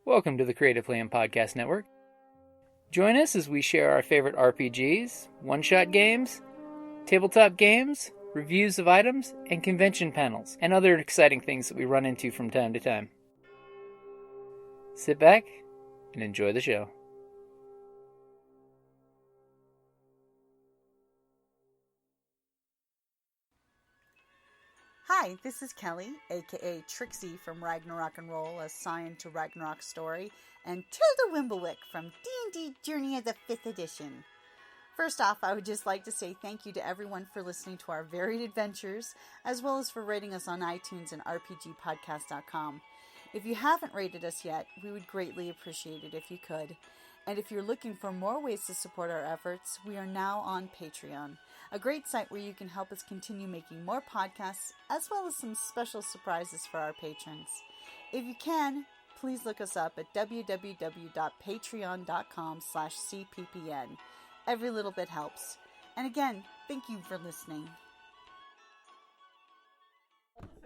Welcome to the Creative Plan Podcast Network. Join us as we share our favorite RPGs, one-shot games, tabletop games, reviews of items, and convention panels, and other exciting things that we run into from time to time. Sit back and enjoy the show. Hi, this is Kelly, aka Trixie from Ragnarok and Roll, a Scion to Ragnarok story, and Tilda Wimblewick from D&D Journey of the 5th Edition. First off, I would just like to say thank you to everyone for listening to our varied adventures, as well as for rating us on iTunes and RPGpodcast.com. If you haven't rated us yet, we would greatly appreciate it if you could. And if you're looking for more ways to support our efforts, we are now on Patreon, a great site where you can help us continue making more podcasts, as well as some special surprises for our patrons. If you can, please look us up at www.patreon.com/cppn. Every little bit helps. And again, thank you for listening.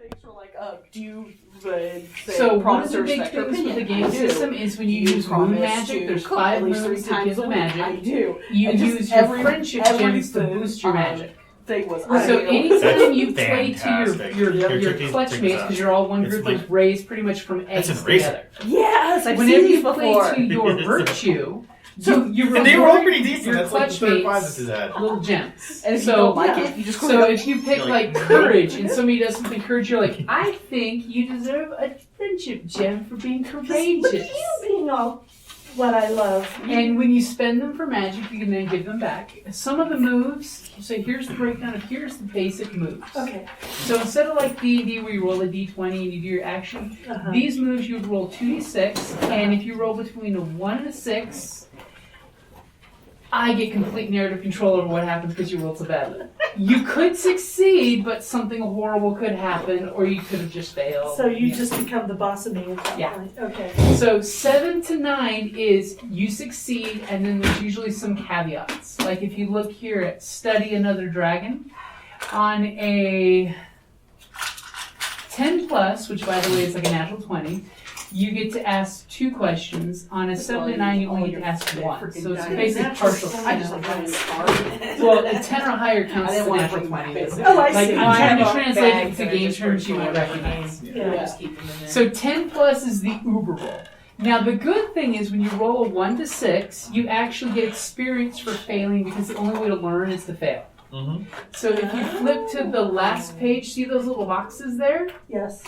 Things were like, do you say so one of promise the or big respect your things with opinion? the game system is when you use moon promise magic, to there's cook 5 at least 3 moons that times give a the week. magic. I do. You And use just your every friendship gems to everything boost your magic. Thing was, So I anytime you play fantastic. to your Tricky clutch things mates, up. because you're all one It's group, like- was raised pretty much from eggs That's an eraser. together. yes, I've Whenever seen these you play before. to your virtue, So you And they were all reward pretty decent. your That's like the clutch third prize mates this has had. little gems. And if so, you don't like it, you just so go. if you pick You're like like, courage and somebody does something courage, you're like, I think you deserve a friendship gem for being courageous. Look at you being all what I love. And when you spend them for magic, you can then give them back. Some of the moves, so here's the breakdown of here's the basic moves. Okay. So instead of like D&D where you roll a D20 and you do your action, these moves you would roll 2d6, and if you roll between a 1 and a 6, I get complete narrative control over what happens because you rolled so badly. You could succeed, but something horrible could happen, or you could have just failed. So you just become the boss of me at that Yeah. point. Okay. So 7 to 9 is you succeed, and then there's usually some caveats. Like if you look here at Study Another Dragon, on a 10 plus, which by the way is like a natural 20, you get to ask 2 questions. On a 7 to 9, you only get to ask 1. So it's basically partial. I just like running the car. Well, a 10 or higher counts I as didn't a want to natural bring my 20. business. Oh, I Like see. I'm trying to I translate it bags to and I game just terms you put might my recognize. Yeah. Just keep them in there. So 10 plus is the uber roll. Now the good thing is when you roll a 1 to 6, you actually get experience for failing because the only way to learn is to fail. Mm-hmm. So if you flip to the last page, see those little boxes there? Yes.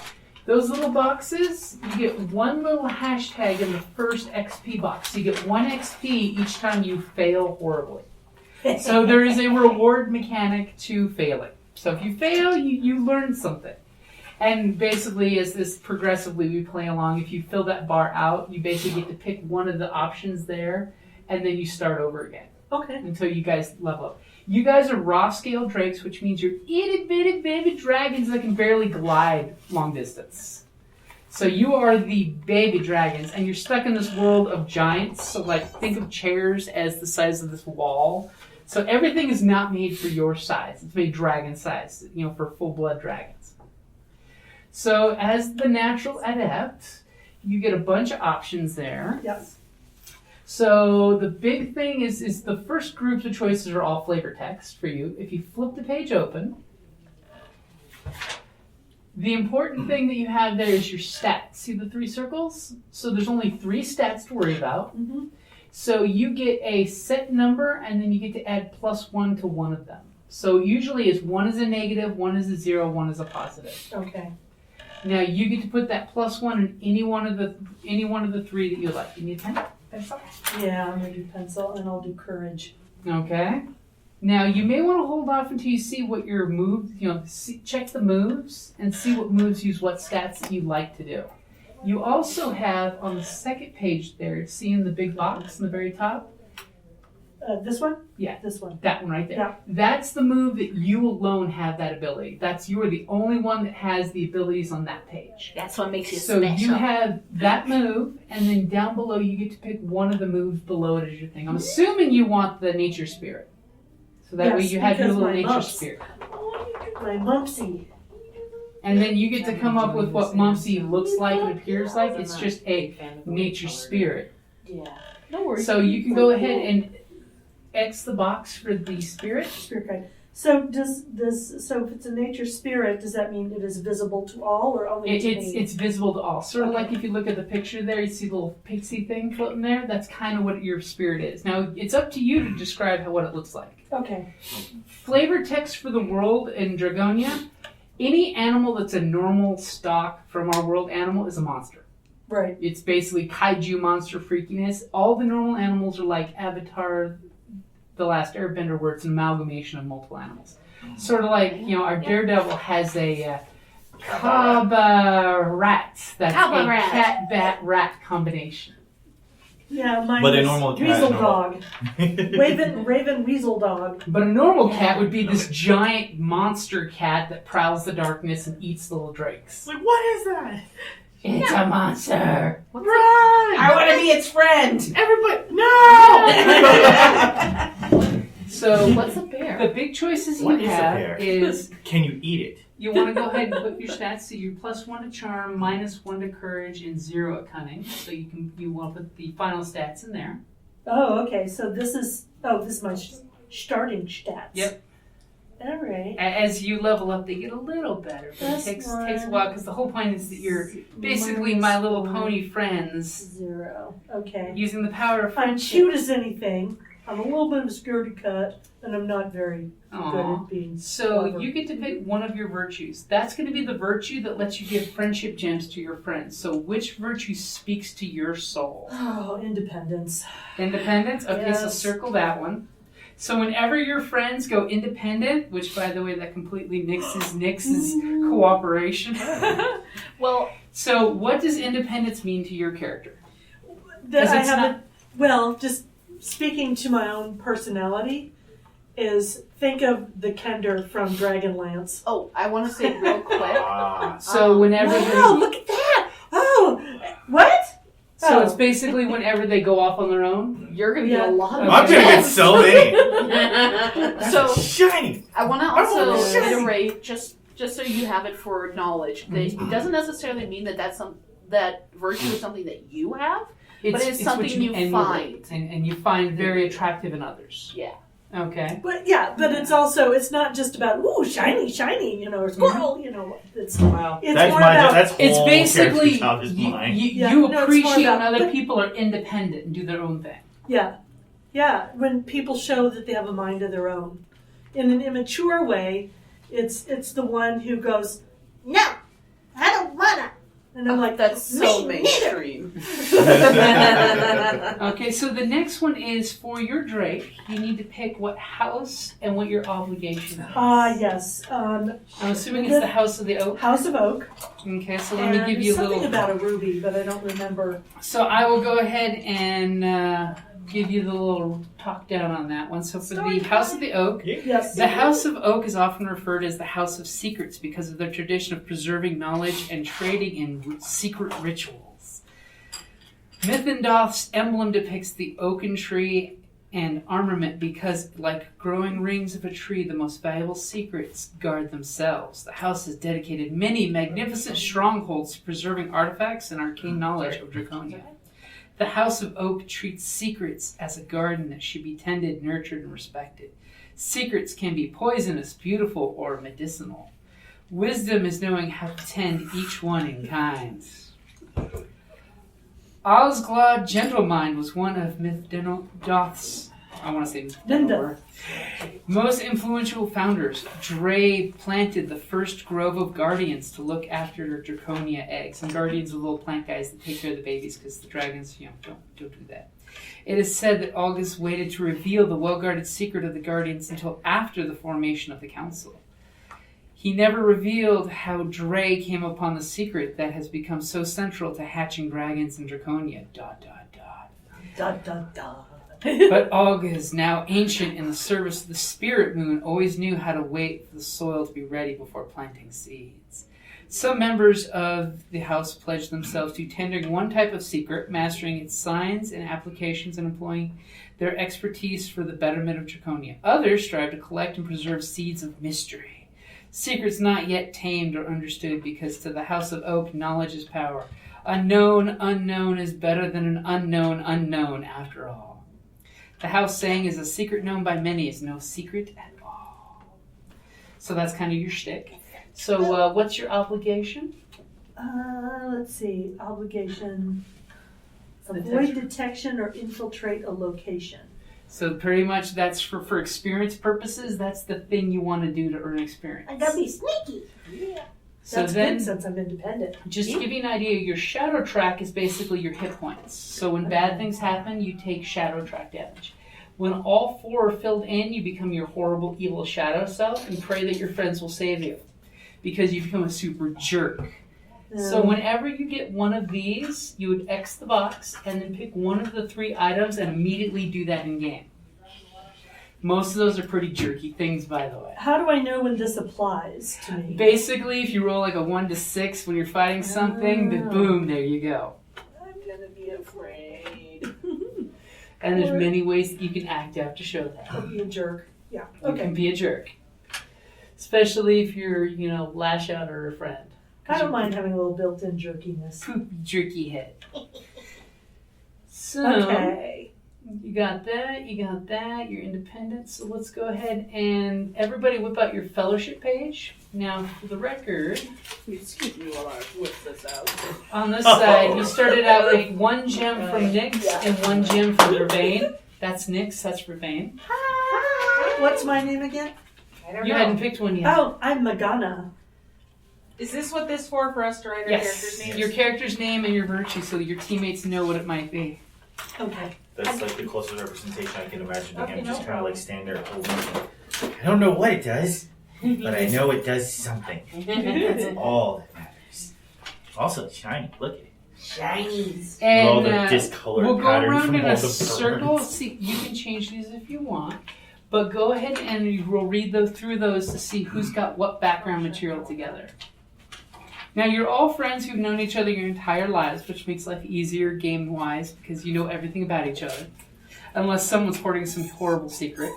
Those little boxes, you get 1 little hashtag in the first XP box. You get 1 XP each time you fail horribly. So there is a reward mechanic to failing. So if you fail, you learn something. And basically, as this progressively we play along, if you fill that bar out, you basically get to pick one of the options there, and then you start over again Okay. until you guys level up. You guys are raw scale drakes, which means you're itty bitty baby dragons that can barely glide long distance. So you are the baby dragons, and you're stuck in this world of giants. So like think of chairs as the size of this wall. So everything is not made for your size. It's made dragon size, for full blood dragons. So as the natural adept, you get a bunch of options there. Yes. So the big thing is the first groups of choices are all flavor text for you. If you flip the page open, the important thing that you have there is your stats. See the 3 circles? So there's only 3 stats to worry about. Mm-hmm. So you get a set number, and then you get to add +1 to one of them. So usually it's 1 is a negative, 1 is a 0, 1 is a positive. Okay. Now you get to put that +1 in any one of the 3 that you like. You need a pen? Pencil? Yeah, I'm gonna do pencil and I'll do courage. Okay. Now you may want to hold off until you see what your moves, check the moves and see what moves use what stats that you like to do. You also have on the second page there, see in the big box in the very top? This one? Yeah. This one. That one right there. Yeah. That's the move that you alone have that ability. You are the only one that has the abilities on that page. That's what makes you So special. you have that move, and then down below you get to pick one of the moves below it as your thing. I'm assuming you want the nature spirit. So that way Yes, you have your because little my nature mumps. spirit. My mumpsy. And then you get to come up with what Mumsy looks like and appears like. It's just a nature spirit. Yeah. No worries. So you can go ahead and X the box for the spirit. Spirit guide. So so if it's a nature spirit, does that mean it is visible to all or only to me? It's visible to all. Sort of like if you look at the picture there, you see the little pixie thing floating there. That's kind of what your spirit is. Now, it's up to you to describe what it looks like. Okay. Flavor text for the world in Dragonia. Any animal that's a normal stock from our world animal is a monster. Right. It's basically kaiju monster freakiness. All the normal animals are like Avatar, The Last Airbender, where it's an amalgamation of multiple animals. Sort of like, our Daredevil has a Kaba rat. That's Kaba a rat. cat-bat-rat combination. Yeah, mine But a is normal cat, weasel normal. dog. Raven weasel dog. But a normal cat would be this giant monster cat that prowls the darkness and eats little drakes. Like, what is that? It's a monster. Run! I want to be its friend. Everybody, no! So What's a bear? the big choices What you is a have bear? is Can you eat it? you want to go ahead and put your stats. So you're +1 to charm, -1 to courage, and 0 at cunning. So you want to put the final stats in there. Oh, okay. So this is my starting stats. Yep. All right. As you level up, they get a little better, but That's it takes fine. a while because the whole point is that you're basically Minus My Little 1. Pony friends 0. Okay. using the power of I'm friendship. cute as anything. I'm a little bit of a scaredy cut, and I'm not very good Aw. at being So clever. you get to pick one of your virtues. That's going to be the virtue that lets you give friendship gems to your friends. So which virtue speaks to your soul? Oh, independence. Independence? Okay, so Yes. circle that one. So whenever your friends go independent, which by the way, that completely nixes cooperation. Well, So what does independence mean to your character? That 'Cause I it's haven't. Well, just speaking to my own personality, is think of the Kender from Dragonlance. I want to say real quick. So whenever Wow, they, look at that! Oh, what? so Oh. it's basically whenever they go off on their own. You're going to get a lot of I'm gonna get so many. So Shiny. I want to I want also to shine. iterate, just so you have it for knowledge. That it doesn't necessarily mean that that virtue is something that you have. But it's something what you emulate find. and you find very attractive in others. Yeah. Okay. But it's not just about shiny, or squirrel, It's Wow. it's That's more my. about That's It's whole basically character job is you, mine. you, Yeah, you no, it's more appreciate when about- other but- people are independent and do their own thing. yeah. When people show that they have a mind of their own, in an immature way, it's the one who goes, no, I don't wanna, and I'm like, That's so me neither. mainstream. Okay, so the next one is for your Drake. You need to pick what house and what your obligation is. Yes. I'm assuming it's the House of the Oak. House of Oak. Okay, so let me give And you a something little. about a ruby, but I don't remember. So I will go ahead and give you the little talk down on that one. So for Story the House time. of the Oak, Yes. the House of Oak is often referred as the House of Secrets because of their tradition of preserving knowledge and trading in secret rituals. Mythendoth's emblem depicts the oaken tree and armament because, like growing rings of a tree, the most valuable secrets guard themselves. The house has dedicated many magnificent strongholds to preserving artifacts and arcane knowledge of Dragonia. The House of Oak treats secrets as a garden that should be tended, nurtured, and respected. Secrets can be poisonous, beautiful, or medicinal. Wisdom is knowing how to tend each one in kind. Osglod Gentlemind was one of Mythendoth's, most influential founders. Dray planted the first grove of guardians to look after Draconia eggs. And guardians are little plant guys that take care of the babies because the dragons, don't do that. It is said that August waited to reveal the well-guarded secret of the guardians until after the formation of the council. He never revealed how Dray came upon the secret that has become so central to hatching dragons in Draconia. ... But August, now ancient in the service of the spirit moon, always knew how to wait for the soil to be ready before planting seeds. Some members of the house pledged themselves to tendering one type of secret, mastering its signs and applications, and employing their expertise for the betterment of Draconia. Others strive to collect and preserve seeds of mystery. Secrets not yet tamed or understood, because to the House of Oak, knowledge is power. A known unknown is better than an unknown unknown, after all. The house saying is a secret known by many is no secret at all. So that's kind of your shtick. So what's your obligation? Let's see. Obligation. Avoid detection or infiltrate a location. So pretty much that's for experience purposes, that's the thing you want to do to earn experience. I gotta be sneaky. Yeah. So That's then, good since I'm independent. just to give you an idea, your shadow track is basically your hit points. So when bad things happen, you take shadow track damage. When all 4 are filled in, you become your horrible, evil shadow self and pray that your friends will save you, because you become a super jerk. So whenever you get one of these, you would X the box and then pick one of the 3 items and immediately do that in game. Most of those are pretty jerky things, by the way. How do I know when this applies to me? Basically, if you roll like a 1 to 6 when you're fighting something, then boom, there you go. I'm gonna be afraid. And there's many ways that you can act out to show that. I'll be a jerk. Yeah. You Okay. can be a jerk. Especially if you're, lash out or a friend. I don't mind having a little built-in jerkiness. Poop jerky head. So, Okay. you got that, you're independent. So let's go ahead and everybody whip out your fellowship page. Now, for the record, Excuse me while I whip this out. on this side, you started out with 1 gem from Nyx and 1 gem from Vervain. That's Nyx, that's Vervain. What's my name again? I don't You know. hadn't picked one yet. Oh, I'm Magana. Is this what this for us to write our character's Yes, names? your character's name and your virtue, so that your teammates know what it might be. Okay. That's like the closest representation I can imagine of Okay, him. no Just kind of problem. like stand there holding it. I don't know what it does, but I know it does something. That's all that matters. Also, it's shiny. Look at it. Shinies. And With all the discolored we'll go pattern around from in all a the circle. birds. See, you can change these if you want, but go ahead and we'll read through those to see who's got what background material together. Now, you're all friends who've known each other your entire lives, which makes life easier game-wise because you know everything about each other. Unless someone's hoarding some horrible secret.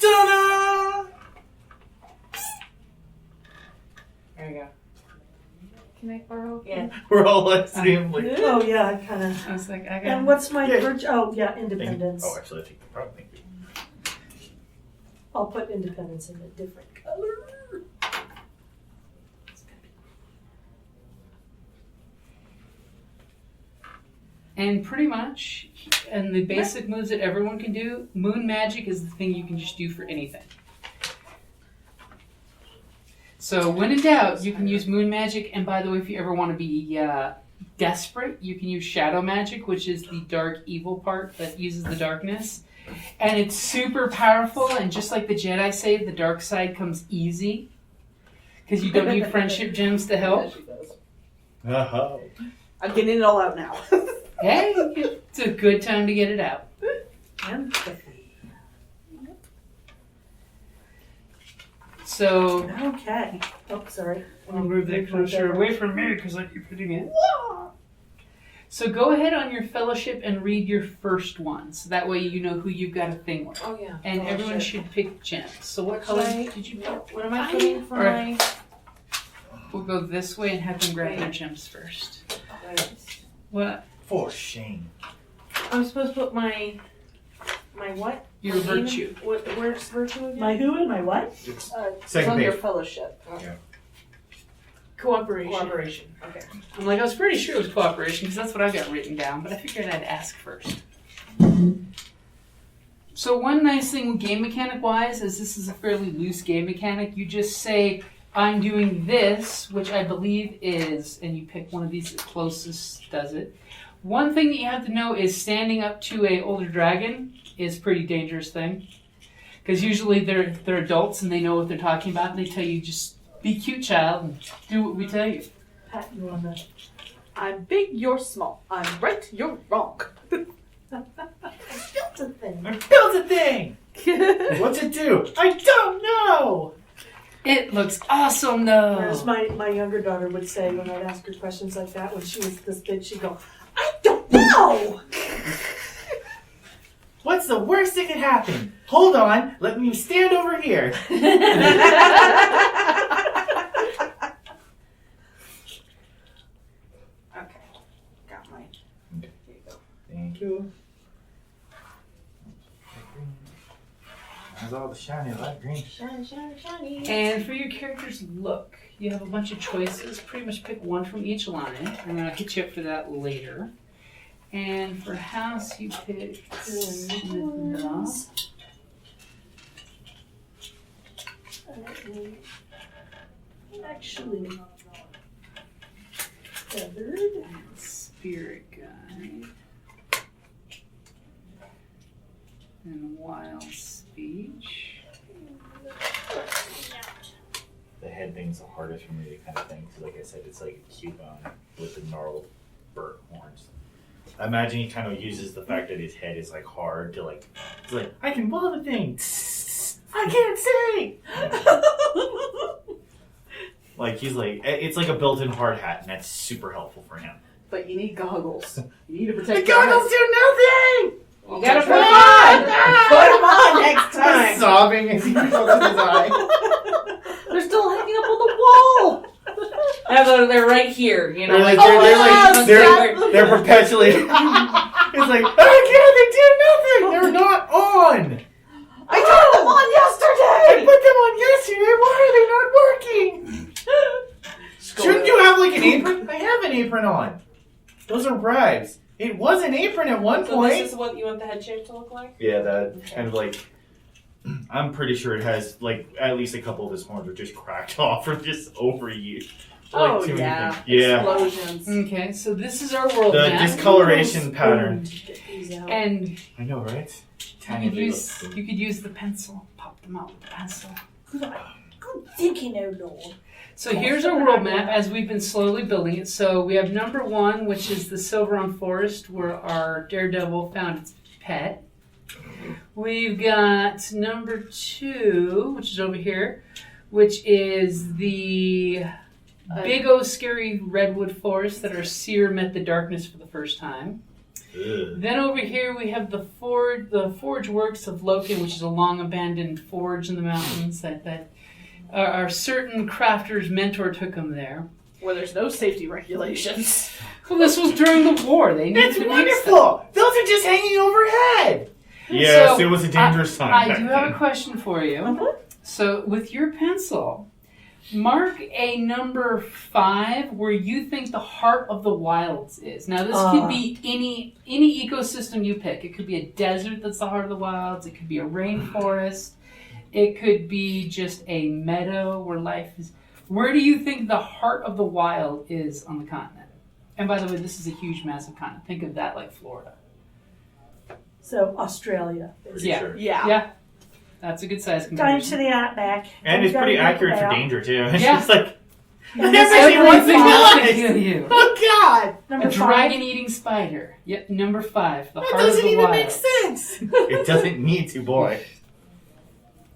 Ta-da! There you go. Can I borrow? Yeah. We're all listening. Like, Oh yeah, I kind of. I was like, I got. And what's my Yeah. virtue? Oh yeah, thank you. independence. Oh, actually, I think probably. I'll put independence in a different color. And pretty much, and the basic moves that everyone can do, moon magic is the thing you can just do for anything. So when in doubt, you can use moon magic, and by the way, if you ever want to be desperate, you can use shadow magic, which is the dark evil part that uses the darkness. And it's super powerful, and just like the Jedi say, the dark side comes easy, because you don't need friendship gems to help. Uh-huh. I'm getting it all out now. Hey, it's a good time to get it out. Empathy. So, Okay. Oh, sorry. I'll move that closer away from me because I keep hitting it. So go ahead on your fellowship and read your first one. So that way you know who you've got a thing with. Oh yeah. And everyone should pick gems. So what color did you pick? What am I putting for Alright. my? We'll go this way and have them grab their gems first. What? For shame. I'm supposed to put my what? Your My name? virtue. Where's virtue again? My who and my what? It's It's second on your page. fellowship. Cooperation. Cooperation. Okay. I'm like, I was pretty sure it was cooperation because that's what I got written down, but I figured I'd ask first. So one nice thing game mechanic wise is this is a fairly loose game mechanic. You just say, I'm doing this, which I believe is, and you pick one of these that closest does it. One thing that you have to know is standing up to a older dragon is a pretty dangerous thing. Because usually they're adults and they know what they're talking about and they tell you just be cute, child, and do what we tell you. Pat you on the. I'm big, you're small. I'm right, you're wrong. That's a thing. I built a thing! What's it do? I don't know! It looks awesome though. Whereas my younger daughter would say when I'd ask her questions like that when she was this big, she'd go, I don't know! What's the worst that could happen? Hold on, let me stand over here. Okay. Got mine. Okay. Here you go. Thank you. How's all the shiny light green? Shiny, shiny, shiny. And for your character's look, you have a bunch of choices. Pretty much pick one from each line. I'm going to hit you up for that later. And for house, you pick Actually, feathered. Spirit Guide. And Wild Speech. The head thing's the hardest for me to kind of think. Because like I said, it's like a coupon with the gnarled burnt horns. I imagine he kind of uses the fact that his head is like hard to like, it's like, I can blow the thing. I can't see. Like he's like, it's like a built-in hard hat, and that's super helpful for him. But you need goggles. You need to The protect your goggles eyes. do nothing. You gotta put them on! Put them on next time! Sobbing as he puts in his eye. They're still hanging up on the wall. They're right here, you know. They're like, like, they're perpetually. It's like, I can't. They do nothing. They're not on. I turned them on I yesterday. put them on yesterday. Why are they not working? Shouldn't you have like an apron? I have an apron on. Those are bribes. It was an apron at one So point. this is what you want the head shape to look like? Yeah, that kind of like. I'm pretty sure it has like at least a couple of his horns are just cracked off from just overuse. Oh, too many yeah. things. Yeah. Explosions. Okay, so this is our world The map. discoloration pattern. And I know, right? you could use the pencil. Pop them out with the pencil. Good thinking, oh Lord. So here's our world map as we've been slowly building it. So we have number 1, which is the Silveron Forest, where our daredevil found its pet. We've got number 2, which is over here, which is the big old scary redwood forest that our seer met the darkness for the first time. Ugh. Then over here we have the forge works of Loki, which is a long abandoned forge in the mountains that our certain crafter's mentor took him there. Where there's no safety regulations. Well, this was during the war. They needed It's to make wonderful! Those are just hanging overhead! Yes, So, it was a dangerous time. I back do have then. a question for you. So, with your pencil, mark a number 5 where you think the heart of the wilds is. Now, this could be any ecosystem you pick. It could be a desert that's the heart of the wilds. It could be a rainforest. It could be just a meadow where life is. Where do you think the heart of the wild is on the continent? And by the way, this is a huge, massive continent. Think of that like Florida. So, Australia. Pretty Yeah. sure. Yeah. That's a good size Going to comparison. the outback. And it's pretty accurate for About. danger, too. It's Yeah. just like, And everything wants to Everything wants to realize. kill you. Oh, God! Number A 5. dragon-eating spider. Yep, number 5. The That heart of doesn't the even wild. make sense! It doesn't need to, boy.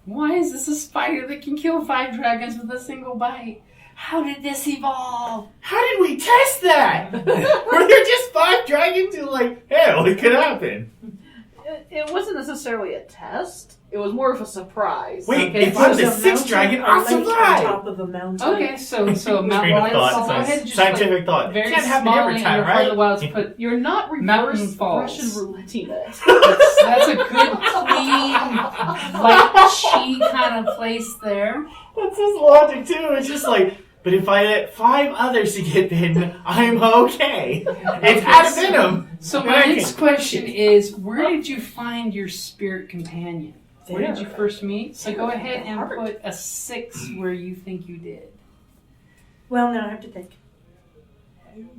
Why is this a spider that can kill 5 dragons with a single bite? How did this evolve? How did we test that? Were there just 5 dragons who like, hell, it could happen? It wasn't necessarily a test. It was more of a surprise. Wait, Okay, if so I'm the There's a 6th mountain, dragon, a I'll lake on survive! top of a mountain. Okay, so Mount Train of Lion, thought, so go ahead and just scientific thought. very Can't happen small every and time, under Heart of the right? Wilds put. You're not Mountain reverse Falls. Russian roulette. That's a good, clean, like chi kind of place there. That's his logic too. It's just like, but if I let 5 others to get bitten, I'm okay. It's out of venom. So my next question is, where did you find your spirit companion? Where did you first meet? So go ahead and put a 6 where you think you did. Well, now I have to think.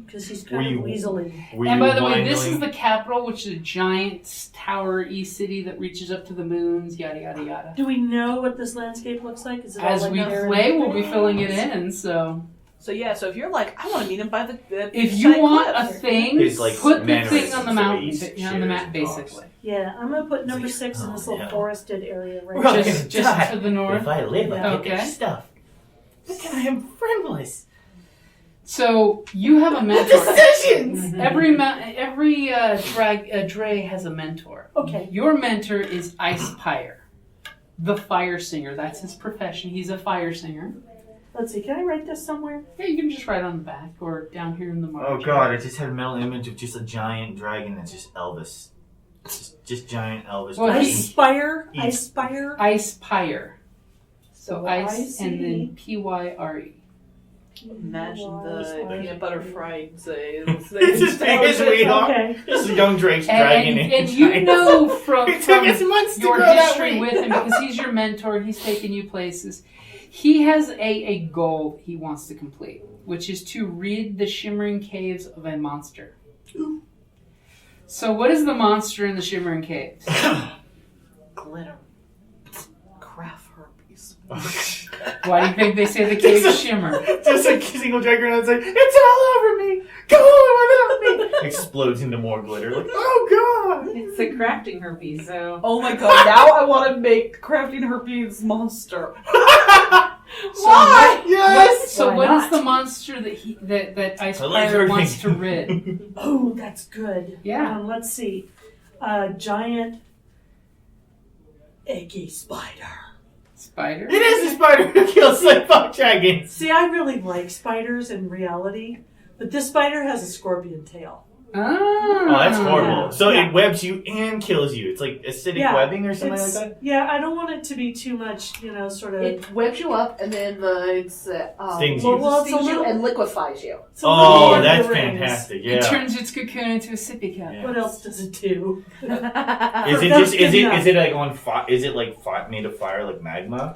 Because he's Were kind you- of weaselly. And by the way, this is the capital, which is a giant tower-y city that reaches up to the moons, yada, yada, yada. Do we know what this landscape looks like? Is it all As like we there? play, we'll be filling it in, so... So yeah, so if you're like, I want to meet him by the If you side want a cliff. thing, His, like, put the mannerisms, thing on the the way mountain, he on the map, shares basically. Yeah, I'm going to put number like, 6 in this little no. forested area right We're all here. gonna Just die. to the north. If I live, I get Okay. their stuff. Look at I am friendless. So you have a mentor. Decisions! Every Dray has a mentor. Okay. Your mentor is Epyllion, the fire singer. That's his profession. He's a fire singer. Let's see. Can I write this somewhere? Yeah, you can just write on the back or down here in the margin. Oh god, I just had a mental image of just a giant dragon that's just Elvis. Just giant Elvis. Well, dragon. Ispire. He's- Ispire. Epyllion. So ice I-C- and then Pyre. Imagine the Like- peanut butter fried say. It's as big as we are. Okay. Just a young Drake's dragon And you know from It took us months to your grow that history way. with him, because he's your mentor, he's taken you places. He has a goal he wants to complete, which is to rid the shimmering caves of a monster. So what is the monster in the shimmering caves? Glitter. Craft herpes. Why do you think they say the caves shimmer? Just a single dragon that's like, it's all over me! Go on without me! Explodes into more glitter. Like, oh god! It's the crafting herpes, so. Oh my god, now I want to make crafting herpes monster. Why? Yes! So Why what is not? the monster that I like her Epyllion wants to thing. rid? Oh, that's good. Yeah. Let's see. Giant eggy spider. Spider? It is a spider who kills like fuck dragons! See, I really like spiders in reality, but this spider has a scorpion tail. Oh, Oh, that's horrible. So Yeah. it webs you and kills you. It's like acidic Yeah, webbing or something like It's, that? yeah, I don't want it to be too much, sort of. It webs you up and then Stings you. Well, it's a stings you little- and liquefies you. it's a little Oh, Lord of that's the Rings. fantastic. It Yeah. turns its cocoon into a sippy cup. Yeah. What else does it do? Is it That's just good enough. is it like on fire? Is it like made of fire like magma?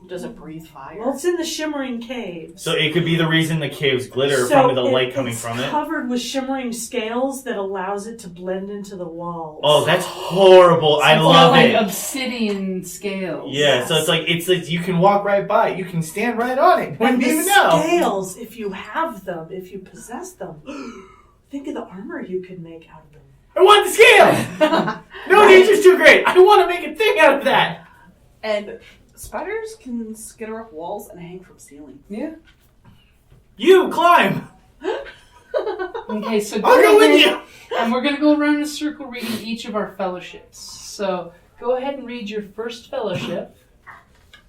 Does it breathe fire? Well, it's in the shimmering caves. So it could be the reason the caves glitter So from the light coming it's from it. covered with shimmering scales that allows it to blend into the walls. Oh, that's horrible! I It's love like it. obsidian scales. Yeah, so it's like you can walk right by it. You can stand right on it. And Wouldn't the even know. scales, if you have them, if you possess them, think of the armor you could make out of them. I want the scale. No, nature's too great. I want to make a thing out of that. And spiders can skitter up walls and hang from ceilings. Yeah. You climb. Okay, so I'll go with ahead, you. and we're going to go around in a circle reading each of our fellowships. So go ahead and read your first fellowship.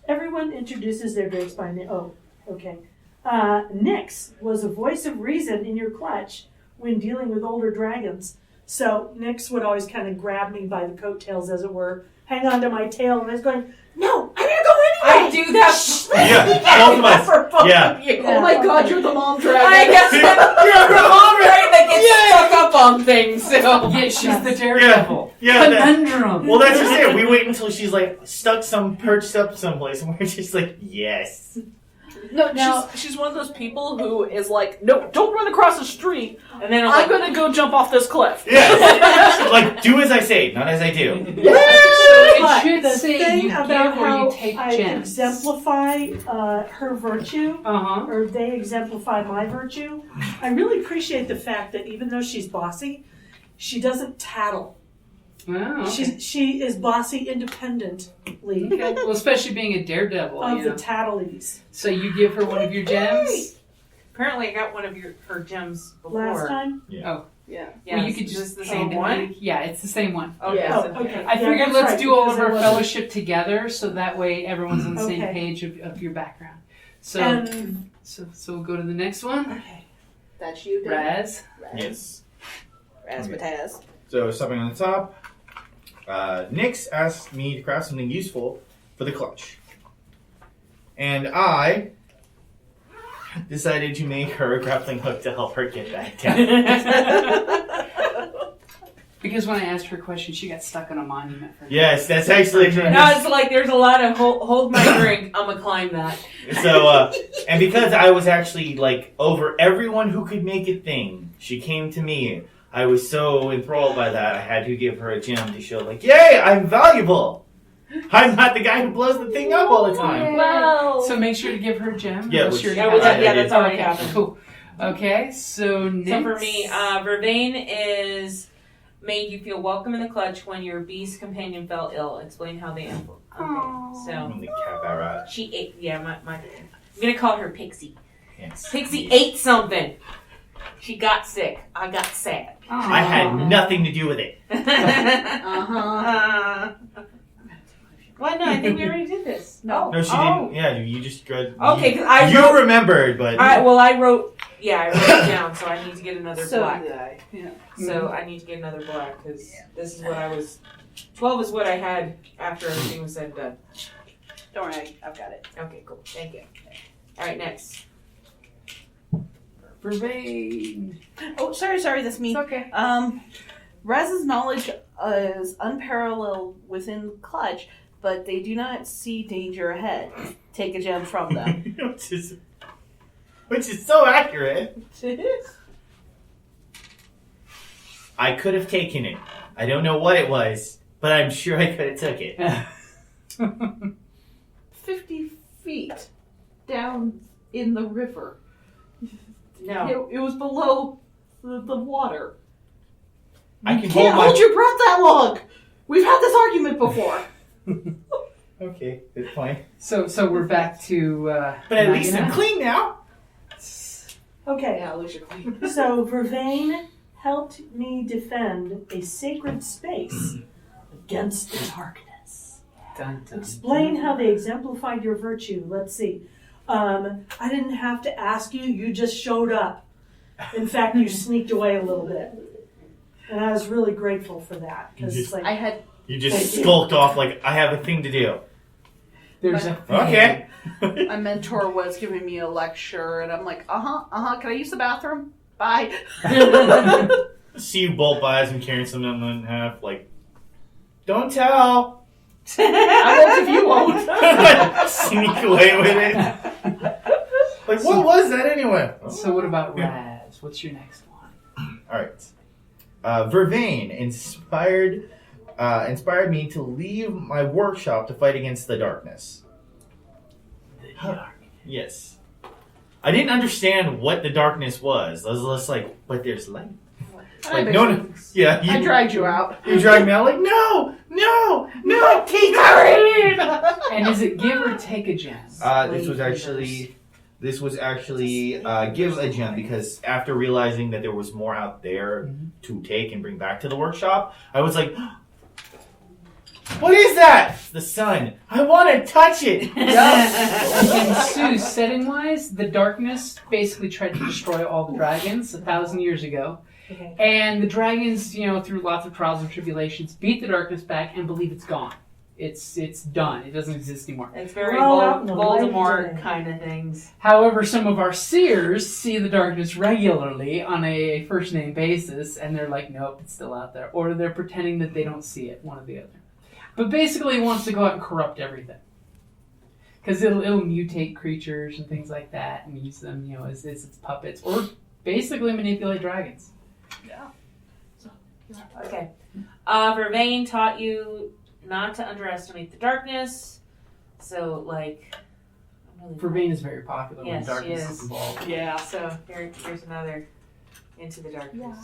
Everyone introduces their drakes by name. Oh, okay. Nyx was a voice of reason in your clutch when dealing with older dragons. So Nyx would always kind of grab me by the coattails, as it were, hang onto my tail, and I was going, "No, I'm gonna go anyway." I do that. Yeah, both of us. For both Yeah. of you. Oh my god, you're the mom dragon. I guess I'm the mom dragon that gets stuck up on things. So. Yeah, she's the daredevil. Yeah, that- Conundrum. Well, that's just it. We wait until she's like perched up someplace, and we're just like, yes. No, Now- she's one of those people who is like, no, don't run across the street. And then I'm I'm like, gonna go jump off this cliff. Yeah. Like, do as I say, not as I do. So it But should the say thing you about give or how you take I gems. exemplify her virtue, Uh-huh. or they exemplify my virtue, I really appreciate the fact that even though she's bossy, she doesn't tattle. Oh, okay. She is bossy independently Okay. Well, especially being a daredevil, of you the know. tattlies. So you give her one of your gems. apparently I got one of her gems before. Last time? Yeah. Yeah, Well, you is could this just the same one. Yeah, it's the same one. Okay, Yeah. so- okay. I Yeah, figured that's let's right, do all of because I our wasn't- fellowship together, so that way everyone's on the same Okay. page of your background. So, And so we'll go to the next one. okay. That's you, Dan. Raz. Yes. Razzmatazz. So, stopping on the top, Nyx asked me to craft something useful for the clutch. And I decided to make her a grappling hook to help her get back down. Because when I asked her a question, she got stuck on a monument. For Yes, that's actually No, it's like there's a lot of hold my drink. I'm gonna climb that. So, and because I was actually like over everyone who could make a thing, she came to me. I was so enthralled by that, I had to give her a gem to show, like, yay, I'm valuable. I'm not the guy who blows the thing up all the time. Wow. So make sure to give her a gem. Yeah, unless which- you already Yeah, have it. that's already happened. Cool. Okay, so next. So for me, Vervain is made you feel welcome in the clutch when your beast companion fell ill. Explain how they okay. So I'm the cat barra. she ate. Yeah, my. I'm gonna call her Pixie. Pixie ate something. She got sick. I got sad. I had nothing to do with it. What? No, I think we already did this. No, she didn't. Yeah, you just read. Okay, because you remembered, but. I wrote it down, so I need to get another black. did I. Yeah. So I need to get another black because this is what I was. 12 is what I had after everything was said and done. Don't worry, I've got it. Okay, cool. Thank you. All right, next. Vervain. Oh, sorry, that's me. It's okay. Raz's knowledge is unparalleled within Clutch, but they do not see danger ahead. Take a gem from them. which is so accurate. I could have taken it. I don't know what it was, but I'm sure I could have took it. 50 feet down in the river. No. It was below the water. I You can can't hold hold your breath that long. We've had this argument before. Okay, good point. So we're back to. But at least Magna. I'm clean now. Okay, Yeah, at least you're clean. so Vervain helped me defend a sacred space against the darkness. Dun, dun, Explain how they exemplified your virtue. Let's see. I didn't have to ask you, you just showed up. In fact, you sneaked away a little bit. And I was really grateful for that. Because it's like, You just skulked off like, I have a thing to do. There's a thing. Okay. My mentor was giving me a lecture, and I'm like, can I use the bathroom? Bye. See you bolt by as I'm carrying something in half, like, don't tell. I won't if you won't. Sneak away with it. Like, what was that anyway? So what about Raz? What's your next one? Alright. Vervain inspired me to leave my workshop to fight against the darkness. The dark. Yes. I didn't understand what the darkness was. I was just like, but there's light. Like, no. Yeah. I dragged you out. You dragged me out like, no, keep going! And is it give or take a gem? This was actually give a gem, because after realizing that there was more out there to take and bring back to the workshop, I was like, what is that? The sun. I want to touch it. And Sue, setting-wise, the darkness basically tried to destroy all the dragons 1,000 years ago. okay. And the dragons, through lots of trials and tribulations, beat the darkness back and believe it's gone. It's done. It doesn't exist anymore. It's very Well, out in the light Voldemort today. kind of things. However, some of our seers see the darkness regularly on a first-name basis, and they're like, nope, it's still out there. Or they're pretending that they don't see it, one or the other. But basically, it wants to go out and corrupt everything. Because it'll mutate creatures and things like that, and use them, as its puppets, or basically manipulate dragons. Okay. Vervain taught you not to underestimate the darkness. So, like... Vervain is very popular Yes, when darkness she is. is involved. Yeah. So, here's another Into the Darkness.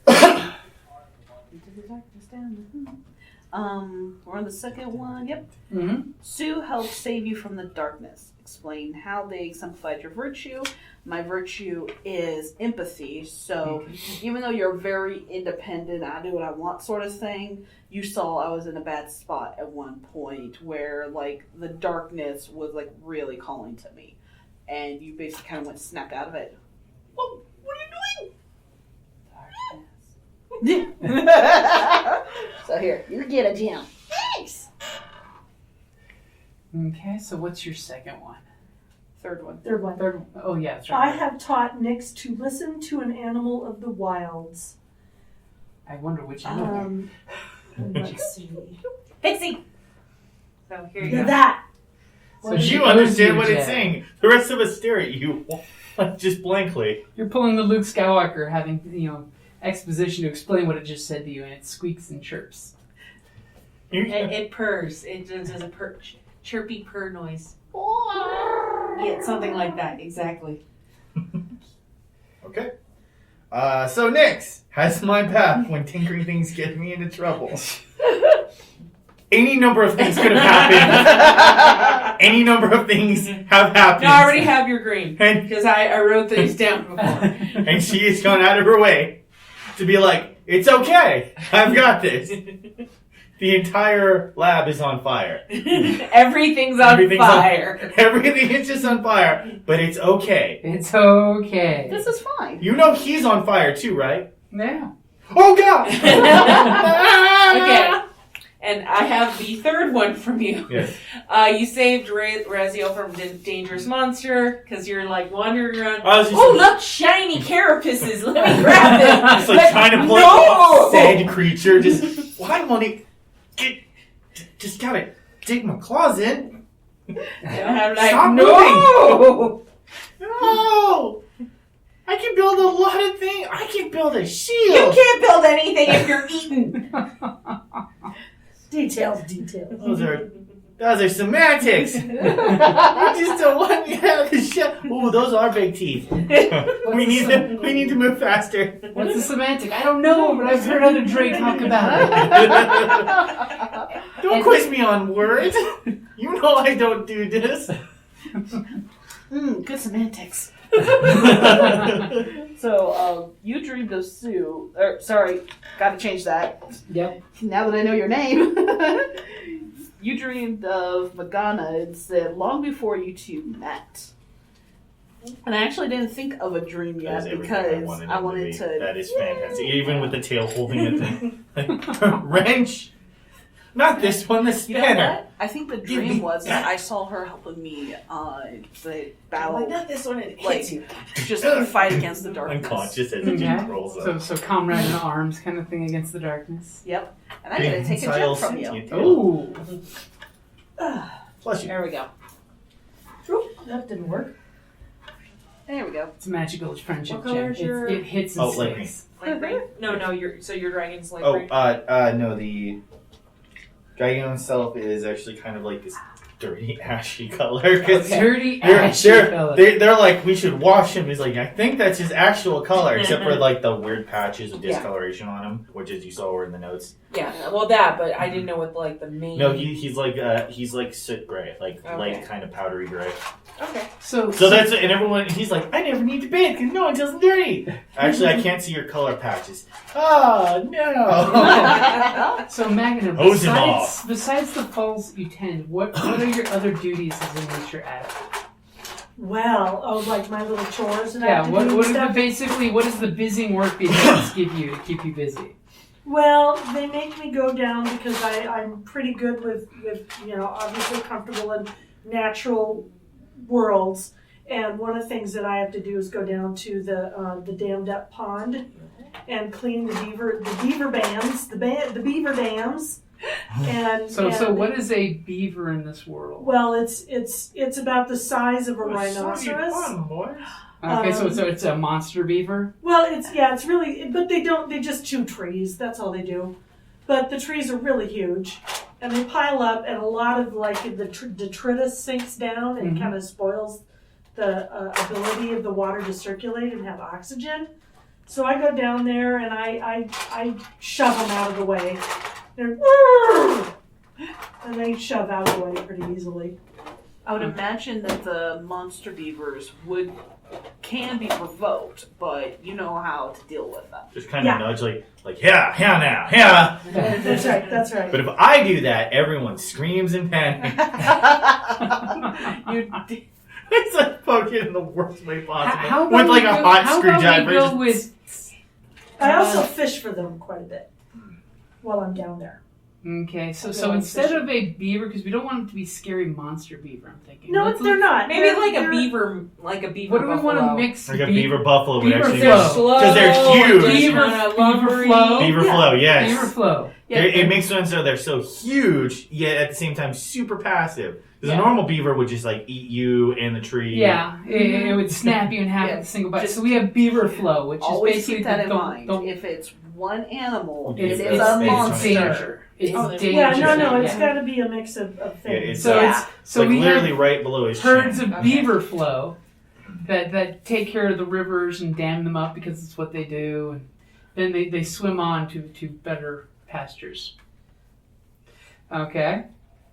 Into the darkness down. We're on the second one. Yep. Mm-hmm. Sue helped save you from the darkness. Explain how they exemplified your virtue. My virtue is empathy. So even though you're very independent, I do what I want sort of thing, you saw I was in a bad spot at one point where like the darkness was like really calling to me. And you basically kind of went snap out of it. Whoa, what are you doing? So here, you get a gem. Thanks. Okay, so what's your second one? Third one. Third one. Third one. Oh, yeah, that's I right. have taught Nyx to listen to an animal of the wilds. I wonder which animal. Let's see. Pixie! So, here you Yeah, go. that. So You she understand owes what you it's a gem. saying. The rest of us stare at you just blankly. You're pulling the Luke Skywalker, having, exposition to explain what it just said to you, and it squeaks and chirps. It purrs. It just does a chirpy purr noise. Yeah, something like that. Exactly. Okay. So Nyx has my path when tinkering things get me into trouble. any number of things could have happened. Any number of things have happened. No, I already have your green. And, Because I wrote things down before. and she has gone out of her way to be like, it's okay. I've got this. The entire lab is on fire. Everything's on fire. Everything is just on fire, but it's okay. It's okay. This is fine. You know he's on fire too, right? Yeah. Oh God! Okay. And I have the third one from you. Yes. You saved Raziel from a dangerous monster because you're like wandering around. I was just Look, shiny carapaces. Let me grab them. just like trying to play no! a said creature. Just why won't he just gotta dig my claws in? And I'm like, Stop no! No! I can build a lot of things. I can build a shield. You can't build anything if you're eaten. Details. Those are semantics. You just don't want me to have the shit. Ooh, those are big teeth. we need to move faster. What's the semantic? I don't know, but I've heard other Dray talk about it. Don't quiz me on words. You know I don't do this. Good semantics. So, you dreamed of Sue. Gotta change that. Yep. Now that I know your name. You dreamed of Magna and said long before you two met. And I actually didn't think of a dream yet That is everything because in I the wanted movie. to. That is fantastic. Even with the tail holding it. Wrench. Not this one, the You know spanner. what? I think the dream was that I saw her helping me the battle, not this one. It like hits you. just fight against the darkness. Unconscious as it just rolls up. So comrade in arms kind of thing against the darkness. Yep. And I'm gonna take a gem from you. Ooh. Plus you. There we go. That didn't work. There we go. It's a magical friendship What color gem. is your- It hits Oh, his like face. Light green? No, your dragon's light Oh, green. no, the dragon itself is actually kind of like this dirty, ashy color. 'Cause Dirty they're, ashy they're, fella. they're like, we should wash him. He's like, I think that's his actual color, except for like the weird patches of discoloration on him, which as you saw were in the notes. Yeah, well that, but I didn't know what like the main. No, he's like soot gray, like light kind of powdery gray. Okay. So That's and everyone. He's like, I never need to bathe because no one tells him dirty. Actually, I can't see your color patches. Oh no! So Magna, Hose him off. besides the falls you tend, what are your other duties as a nature adept? Well, like my little chores that I Yeah, have to what do what and are the stuff. what is the busy work the adults give you to keep you busy? Well, they make me go down because I'm pretty good with obviously comfortable in natural worlds. And one of the things that I have to do is go down to the dammed up pond and clean the beaver dams, the beaver dams. And So what is a beaver in this world? well, it's about the size of a rhinoceros. Okay, so it's a monster beaver. Well, it's really, but they just chew trees. That's all they do. But the trees are really huge, and they pile up, and a lot of like the detritus sinks down and kind of spoils the ability of the water to circulate and have oxygen. So I go down there and I shove them out of the way. They're and they shove out of the way pretty easily. I would imagine that the monster beavers can be provoked, but you know how to deal with them. Just kind of nudge, like yeah now, yeah. That's right. But if I do that, everyone screams and panics. It's like poking in the worst way possible. How with like a hot screwdriver. Go with I also fish for them quite a bit while I'm down there. Okay, so instead of a beaver, because we don't want it to be scary monster beaver, I'm thinking. No, they're not. Maybe They're- like they're- a beaver, What do we want to buffalo. mix? Like a beaver buffalo would Beaver actually They're flow. slow. 'Cause they're huge. Beaver flow. Beaver Yeah. flow, yes. Beaver flow. Yeah, It makes them so they're so huge, yet at the same time super passive. Because Yeah. a normal beaver would just like eat you and the tree. Yeah, it would snap you in half Yeah, with a single bite. just So we have beaver flow, which is always basically keep that in don't- mind. don't- If it's one animal, It's- it is it's a monster. danger. It's Oh, danger. Yeah, no, it's Yeah. got to be a mix of Yeah, things. it's, So Yeah. it's so like we literally have right below his herds chin. of beaver flow that take care of the rivers and dam them up because it's what they do, and then they swim on to better pastures. Okay.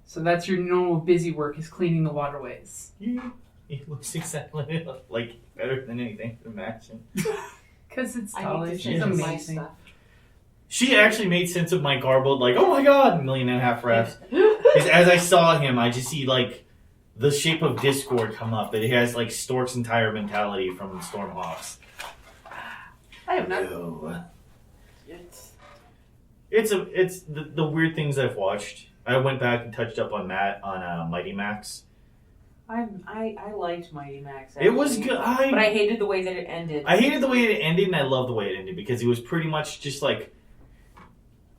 So that's your normal busy work, is cleaning the waterways. Yeah. It looks exactly like better than anything I could imagine. Because it's I Tali. need to She's send my amazing. stuff. She actually made sense of my garbled, like, oh my god, 1.5 million reps. As I saw him, I just see, like, the shape of Discord come up. That he has, like, Stork's entire mentality from Stormhawks. I have not. No. It's the weird things I've watched. I went back and touched up on Matt on Mighty Max. I liked Mighty Max. It was actually. good. But I hated the way that it ended. I hated the way it ended, and I loved the way it ended because it was pretty much just like,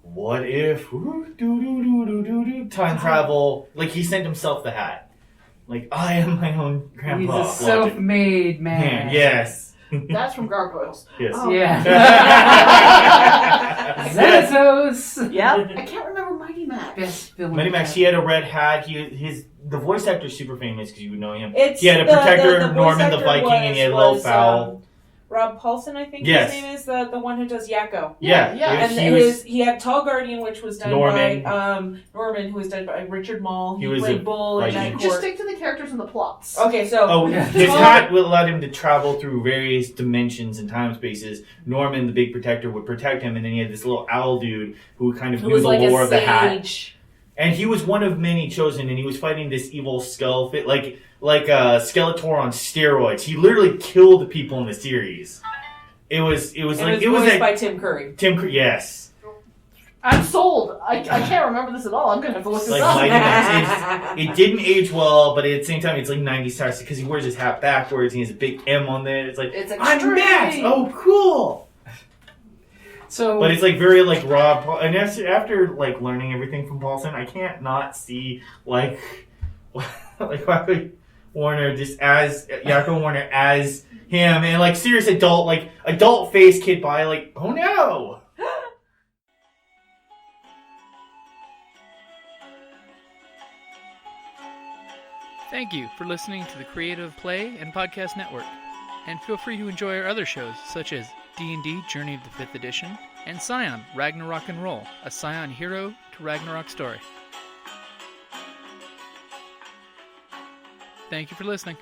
what if time travel? Like he sent himself the hat. Like I am my own grandpa. He's a self-made man. Yes. That's from Gargoyles. Yes. Oh. Yeah. Xanatos! Yeah. I can't remember Mighty Max. Best villain. Mighty Max. He had a red hat. The voice actor's super famous because you would know him. It's He had a the protector, voice Norman the actor Viking, and he had a little fowl. Rob Paulson, I think Yes. his name is, the one who does Yakko. Yeah. Yeah. And he had Tall Guardian, which was done Norman. by Norman, who was done by Richard Mall. He was played a Bull in Viking. Night Just Court. stick to the characters and the plots. Okay, so Oh, Yeah. his hat will allow him to travel through various dimensions and time spaces. Norman, the big protector, would protect him, and then he had this little owl dude who kind of who knew was the like lore a of the hat. sage. And he was one of many chosen, and he was fighting this evil skull fit, like Skeletor on steroids. He literally killed the people in the series. It was Voiced that by Tim Curry. yes, I'm sold. I can't remember this at all. I'm gonna have to look this like up. Mighty Max. It didn't age well, but at the same time, it's like 90s style because he wears his hat backwards and he has a big M on there. It's like It's I'm extreme. Max. Oh, cool. So, But it's like very like Rob, and after like learning everything from Paulson, I can't not see like Yakko Warner just as Yakko Warner as him, and like serious adult face kid by like, oh no. Thank you for listening to the Creative Play and Podcast Network. And feel free to enjoy our other shows, such as D&D Journey of the 5th Edition, and Scion Ragnarok and Roll, a Scion hero to Ragnarok story. Thank you for listening.